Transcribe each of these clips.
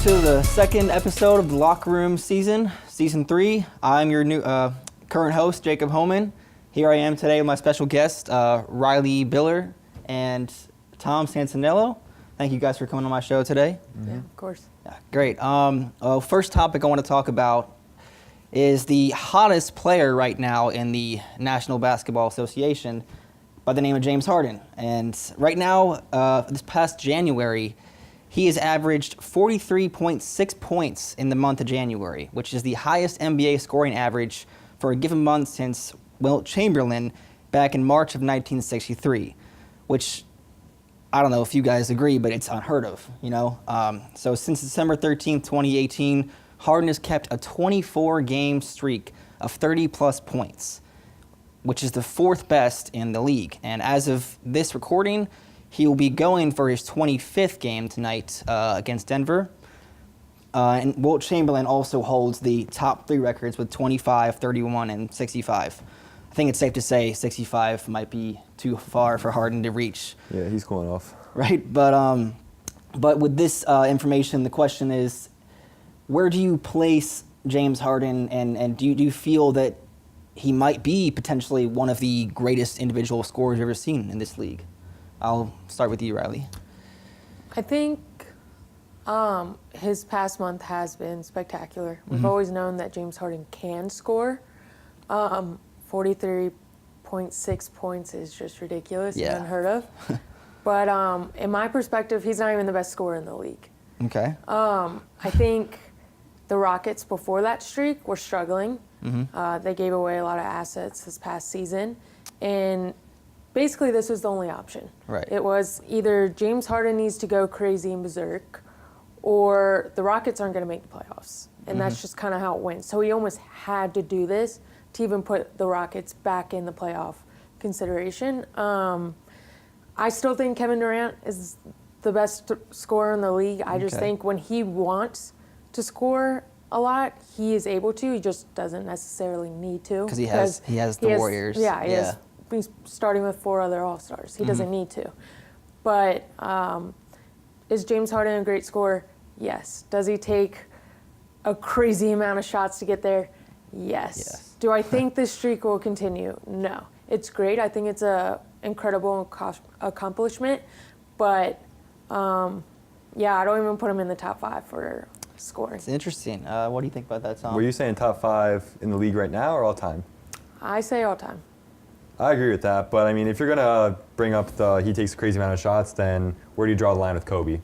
to the second episode of the Locker Room Season 3. I'm your new current host, Jacob Homan. Here I am today with my special guest, Reilly and Tom Santaniello. Thank you guys for coming on my show today. Yeah, of course. Yeah, great. First topic I want to talk about is the hottest player right now in the National Basketball Association by the name of James Harden. And right now, this past January, he has averaged 43.6 points in the month of January, which is the highest NBA scoring average for a given month since Wilt Chamberlain back in March of 1963, which I don't know if you guys agree, but it's unheard of, you know? So since December 13th, 2018, Harden has kept a 24-game streak of 30-plus points, which is the fourth best in the league. And as of this recording, he will be going for his 25th game tonight against Denver. And Wilt Chamberlain also holds the top three records with 25, 31, and 65. I think it's safe to say 65 might be too far for Harden to reach. Yeah, he's cooling off. Right, but with this information, the question is, where do you place James Harden, and do you feel that he might be potentially one of the greatest individual scorers you've ever seen in this league? I'll start with you, Reilly. I think his past month has been spectacular. We've always known that James Harden can score. 43.6 points is just ridiculous and unheard of. But in my perspective, he's not even the best scorer in the league. Okay. I think the Rockets before that streak were struggling. They gave away a lot of assets this past season. And basically this was the only option. Right. It was either James Harden needs to go crazy and berserk, or the Rockets aren't going to make the playoffs. And that's just kind of how it went. So he almost had to do this to even put the Rockets back in the playoff consideration. I still think Kevin Durant is the best scorer in the league. I just think when he wants to score a lot, he is able to. He just doesn't necessarily need to. Because he has the Warriors. Yeah, he's starting with 4 other All-Stars. He doesn't need to. But is James Harden a great scorer? Yes. Does he take a crazy amount of shots to get there? Yes. Do I think this streak will continue? No. It's great. I think it's a incredible accomplishment. But, I don't even put him in the top 5 for scoring. It's interesting. What do you think about that, Tom? Were you saying top 5 in the league right now or all time? I say all time. I agree with that, but I mean, if you're going to bring up he takes a crazy amount of shots, then where do you draw the line with Kobe?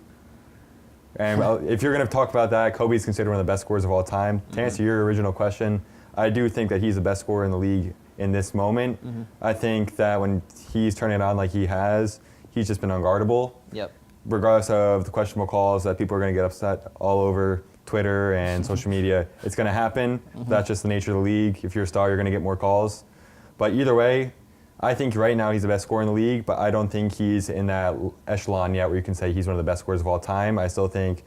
And if you're going to talk about that, Kobe's considered one of the best scorers of all time. To answer your original question, I do think that he's the best scorer in the league in this moment. I think that when he's turning it on like he has, he's just been unguardable. Yep. Regardless of the questionable calls that people are going to get upset all over Twitter and social media, it's going to happen. That's just the nature of the league. If you're a star, you're going to get more calls. But either way, I think right now he's the best scorer in the league, but I don't think he's in that echelon yet where you can say he's one of the best scorers of all time. I still think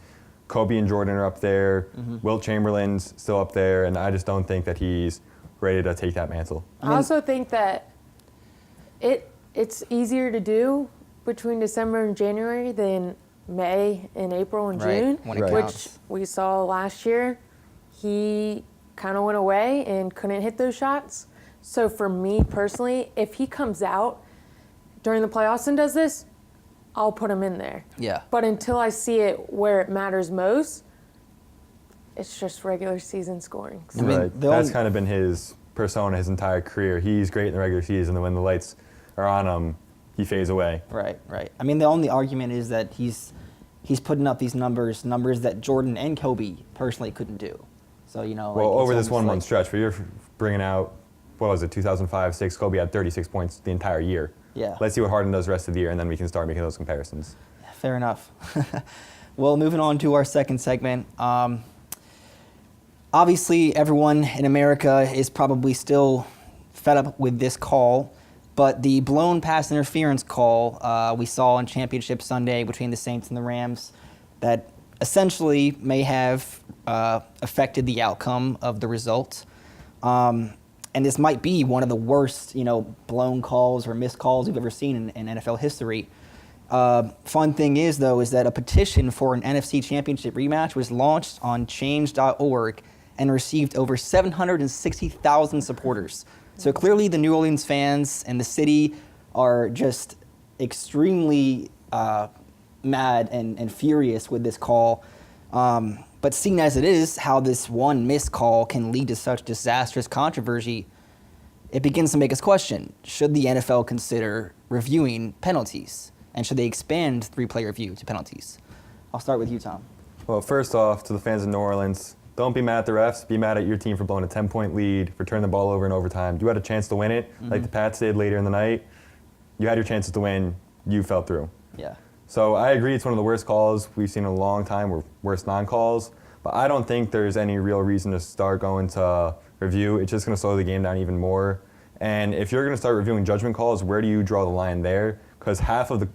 Kobe and Jordan are up there. Wilt Chamberlain's still up there, and I just don't think that he's ready to take that mantle. I also think that it's easier to do between December and January than May and April and June, which we saw last year. He kind of went away and couldn't hit those shots. So for me personally, if he comes out during the playoffs and does this, I'll put him in there. Yeah. But until I see it where it matters most, it's just regular season scoring. So. Right. That's kind of been his persona his entire career. He's great in the regular season, and when the lights are on him, he fades away. Right. I mean, the only argument is that he's putting up these numbers that Jordan and Kobe personally couldn't do. So, you know. Well, over this 1 month stretch, but you're bringing out, what was it, 2005-06, Kobe had 36 points the entire year. Yeah. Let's see what Harden does the rest of the year, and then we can start making those comparisons. Fair enough. Well, moving on to our second segment. Obviously, everyone in America is probably still fed up with this call, but the blown pass interference call we saw on Championship Sunday between the Saints and the Rams that essentially may have affected the outcome of the result. And this might be one of the worst, blown calls or missed calls we've ever seen in NFL history. Fun thing is, though, is that a petition for an NFC Championship rematch was launched on change.org and received over 760,000 supporters. So clearly the New Orleans fans and the city are just extremely mad and furious with this call. But seeing as it is, how this one missed call can lead to such disastrous controversy, it begins to make us question, should the NFL consider reviewing penalties? And should they expand replay review to penalties? I'll start with you, Tom. Well, first off, to the fans of New Orleans, don't be mad at the refs. Be mad at your team for blowing a 10-point lead, for turning the ball over in overtime. You had a chance to win it, like the Pats did later in the night. You had your chances to win. You fell through. Yeah. So I agree it's one of the worst calls we've seen in a long time, or worst non-calls. But I don't think there's any real reason to start going to review. It's just going to slow the game down even more. And if you're going to start reviewing judgment calls, where do you draw the line there? Because half the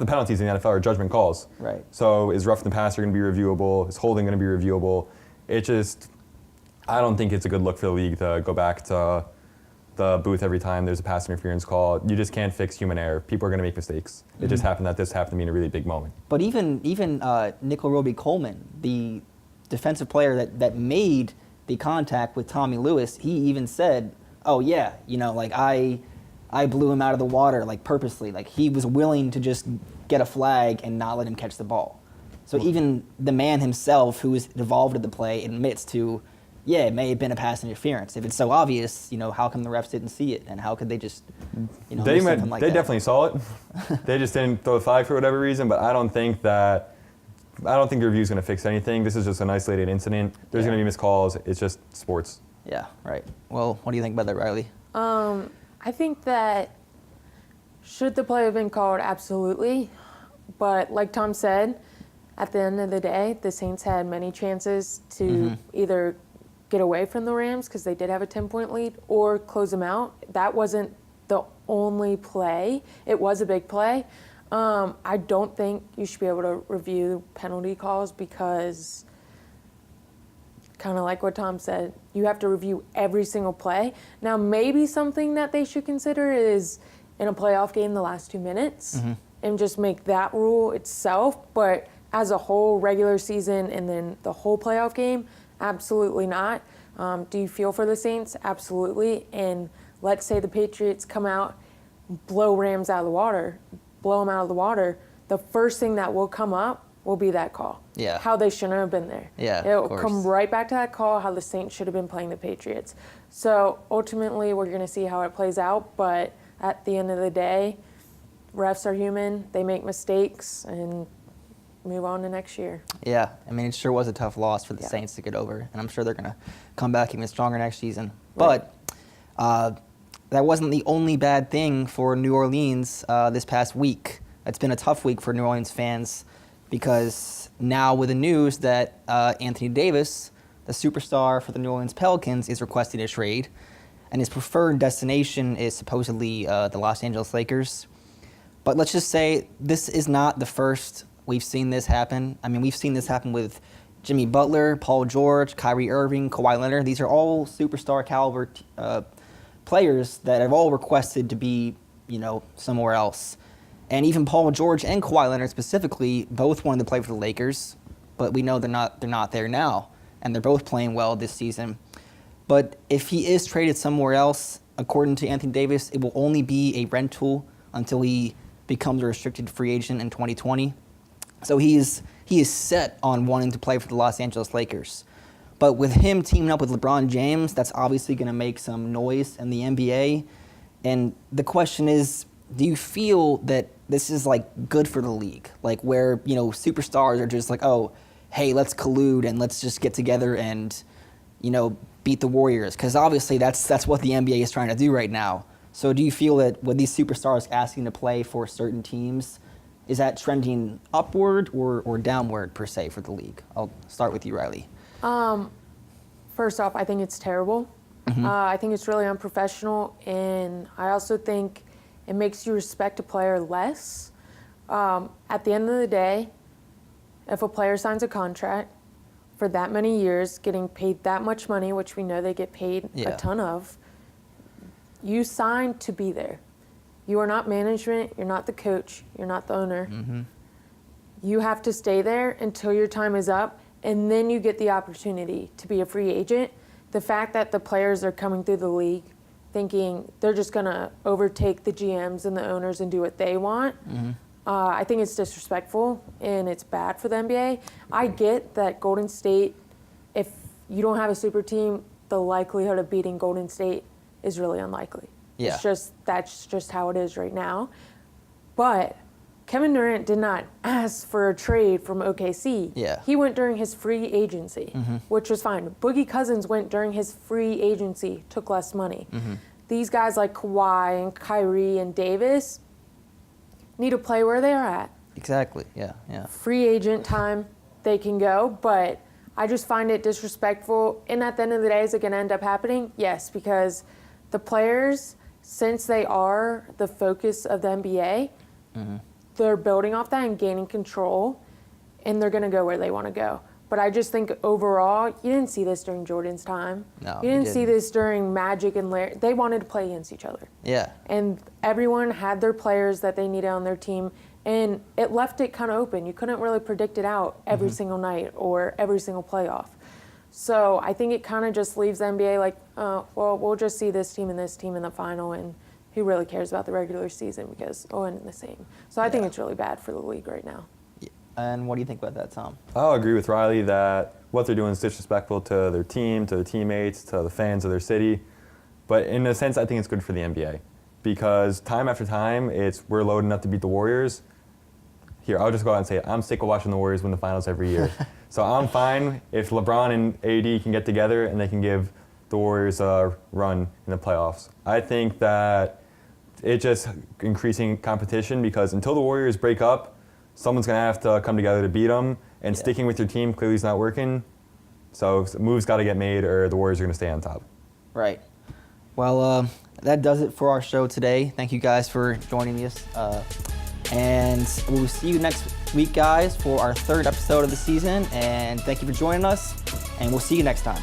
penalties in the NFL are judgment calls. Right. So is roughing the passer going to be reviewable? Is holding going to be reviewable? I don't think it's a good look for the league to go back to the booth every time there's a pass interference call. You just can't fix human error. People are going to make mistakes. It just happened that this happened to me in a really big moment. But even Nickel Roby Coleman, the defensive player that made the contact with Tommy Lewis, he even said, "Oh yeah, like I blew him out of the water, like purposely. Like he was willing to just get a flag and not let him catch the ball." So even the man himself, who was involved in the play, admits to, yeah, it may have been a pass interference. If it's so obvious, how come the refs didn't see it, and how could they just, do something like that? They definitely saw it. They just didn't throw the flag for whatever reason. But I don't think the review is going to fix anything. This is just an isolated incident. There's going to be missed calls. It's just sports. Yeah, right. Well, what do you think about that, Reilly? I think that should the play have been called? Absolutely. But like Tom said, at the end of the day, the Saints had many chances to either get away from the Rams because they did have a 10-point lead or close them out. That wasn't the only play. It was a big play. I don't think you should be able to review penalty calls because, kind of like what Tom said, you have to review every single play. Now, maybe something that they should consider is in a playoff game the last 2 minutes and just make that rule itself. But as a whole regular season and then the whole playoff game, absolutely not. Do you feel for the Saints? Absolutely. And let's say the Patriots come out, blow Rams out of the water, blow them out of the water. The first thing that will come up will be that call. Yeah. How they shouldn't have been there. Yeah, It will come right back to that call, how the Saints should have been playing the Patriots. So ultimately, we're going to see how it plays out. But at the end of the day, refs are human. They make mistakes and move on to next year. Yeah, I mean, it sure was a tough loss for the Saints to get over, and I'm sure they're going to come back even stronger next season. Right. But that wasn't the only bad thing for New Orleans this past week. It's been a tough week for New Orleans fans because now with the news that Anthony Davis, the superstar for the New Orleans Pelicans, is requesting a trade, and his preferred destination is supposedly the Los Angeles Lakers. But let's just say this is not the first we've seen this happen. I mean, we've seen this happen with Jimmy Butler, Paul George, Kyrie Irving, Kawhi Leonard. These are all superstar caliber players that have all requested to be, somewhere else. And even Paul George and Kawhi Leonard specifically both wanted to play for the Lakers, but we know they're not there now, and they're both playing well this season. But if he is traded somewhere else, according to Anthony Davis, it will only be a rental until he becomes a restricted free agent in 2020. So he is set on wanting to play for the Los Angeles Lakers. But with him teaming up with LeBron James, that's obviously going to make some noise in the NBA. And the question is, do you feel that this is good for the league? Where, superstars are just oh, hey, let's collude and let's just get together and, beat the Warriors. Because obviously that's what the NBA is trying to do right now. So do you feel that with these superstars asking to play for certain teams, is that trending upward or downward, per se, for the league? I'll start with you, Reilly. First off, I think it's terrible. I think it's really unprofessional, and I also think it makes you respect a player less. At the end of the day, if a player signs a contract for that many years, getting paid that much money, which we know they get paid a ton of, you signed to be there. You are not management. You're not the coach. You're not the owner. You have to stay there until your time is up, and then you get the opportunity to be a free agent. The fact that the players are coming through the league thinking they're just going to overtake the GMs and the owners and do what they want, I think it's disrespectful, and it's bad for the NBA. I get that Golden State, if you don't have a super team, the likelihood of beating Golden State is really unlikely. Yeah. That's just how it is right now. But Kevin Durant did not ask for a trade from OKC. Yeah. He went during his free agency, which was fine. Boogie Cousins went during his free agency, took less money. These guys like Kawhi and Kyrie and Davis need to play where they're at. Exactly. Yeah. Yeah. Free agent time, they can go, but I just find it disrespectful. And at the end of the day, is it going to end up happening? Yes, because the players, since they are the focus of the NBA, they're building off that and gaining control, and they're going to go where they want to go. But I just think overall, you didn't see this during Jordan's time. No, you didn't see this during Magic and Larry. They wanted to play against each other. Yeah. And everyone had their players that they needed on their team, and it left it kind of open. You couldn't really predict it out every single night or every single playoff. So I think it kind of just leaves the NBA like, well, we'll just see this team and this team in the final, and who really cares about the regular season because and the same. So I think it's really bad for the league right now. And what do you think about that, Tom? I'll agree with Reilly that what they're doing is disrespectful to their team, to their teammates, to the fans of their city. But in a sense, I think it's good for the NBA because time after time, we're loading up to beat the Warriors. Here, I'll just go out and say it. I'm sick of watching the Warriors win the finals every year. So I'm fine if LeBron and AD can get together and they can give the Warriors a run in the playoffs. I think that it's just increasing competition because until the Warriors break up, someone's going to have to come together to beat them, and sticking with your team clearly is not working. So moves got to get made or the Warriors are going to stay on top. Right. Well, that does it for our show today. Thank you guys for joining us. And we'll see you next week, guys, for our third episode of the season. And thank you for joining us, and we'll see you next time.